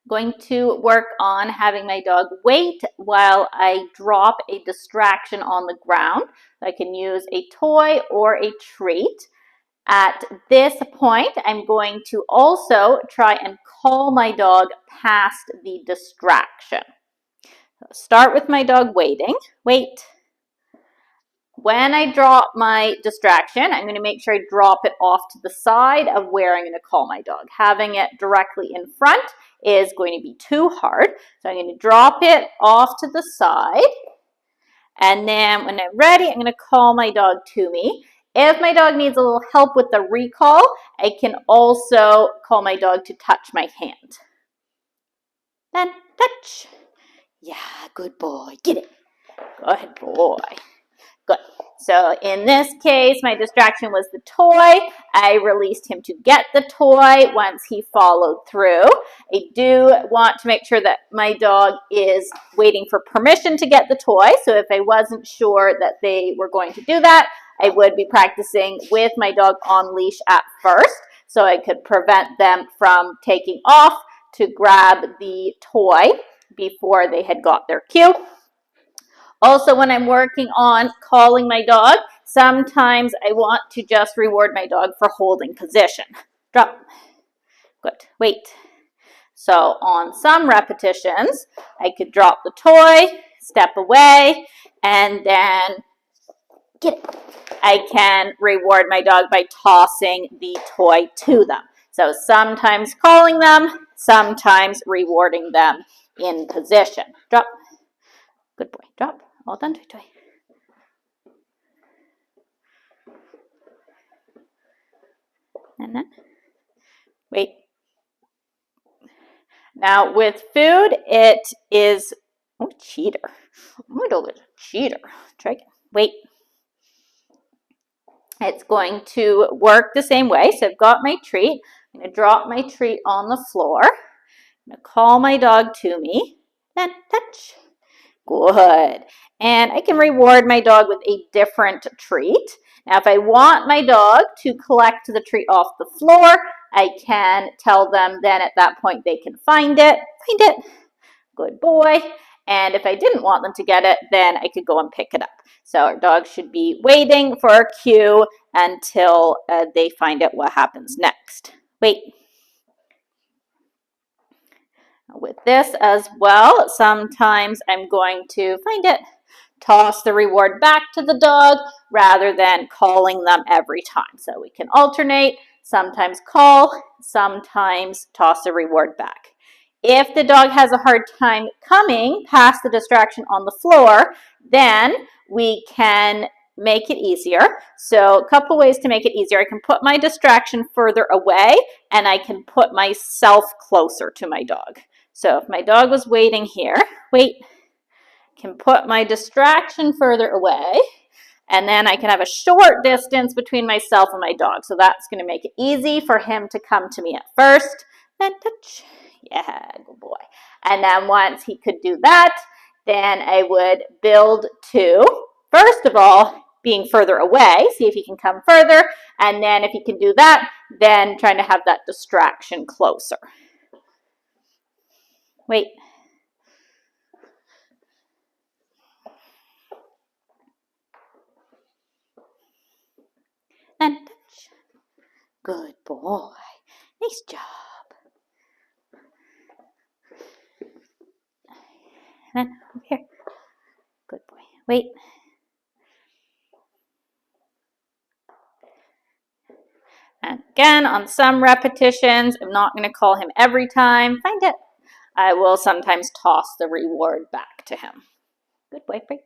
Going to work on having my dog wait while I drop a distraction on the ground. I can use a toy or a treat. At this point, I'm going to also try and call my dog past the distraction. Start with my dog waiting. Wait. When I drop my distraction, I'm going to make sure I drop it off to the side of where I'm going to call my dog. Having it directly in front is going to be too hard. So I'm going to drop it off to the side. And then when I'm ready, I'm going to call my dog to me. If my dog needs a little help with the recall, I can also call my dog to touch my hand. Then touch. Yeah, good boy. Get it. Good boy. Good. So in this case, my distraction was the toy. I released him to get the toy once he followed through. I do want to make sure that my dog is waiting for permission to get the toy. So if I wasn't sure that they were going to do that, I would be practicing with my dog on leash at first, so I could prevent them from taking off to grab the toy before they had got their cue. Also, when I'm working on calling my dog, sometimes I want to just reward my dog for holding position. Drop. Good. Wait. So on some repetitions, I could drop the toy, step away, and then get it. I can reward my dog by tossing the toy to them. So sometimes calling them, sometimes rewarding them in position. Drop. Good boy. Drop. All done, toy, toy. And then, wait. Now with food, it is, oh, cheater. My dog is a cheater. Try again. Wait. It's going to work the same way. So I've got my treat. I'm going to drop my treat on the floor. I'm going to call my dog to me. Then touch. Good. And I can reward my dog with a different treat. Now, if I want my dog to collect the treat off the floor, I can tell them then at that point they can find it. Find it. Good boy. And if I didn't want them to get it, then I could go and pick it up. So our dog should be waiting for a cue until they find out what happens next. Wait. With this as well, sometimes I'm going to find it, toss the reward back to the dog rather than calling them every time. So we can alternate, sometimes call, sometimes toss the reward back. If the dog has a hard time coming past the distraction on the floor, then we can make it easier. So a couple ways to make it easier. I can put my distraction further away and I can put myself closer to my dog. So if my dog was waiting here, wait, can put my distraction further away, and then I can have a short distance between myself and my dog. So that's going to make it easy for him to come to me at first. Then touch. Yeah, good boy. And then once he could do that, then I would build to, first of all, being further away, see if he can come further, and then if he can do that, then trying to have that distraction closer. Wait. And touch. Good boy. Nice job. And then over here. Good boy. Wait. And again, on some repetitions, I'm not going to call him every time. Find it. I will sometimes toss the reward back to him. Good boy, break.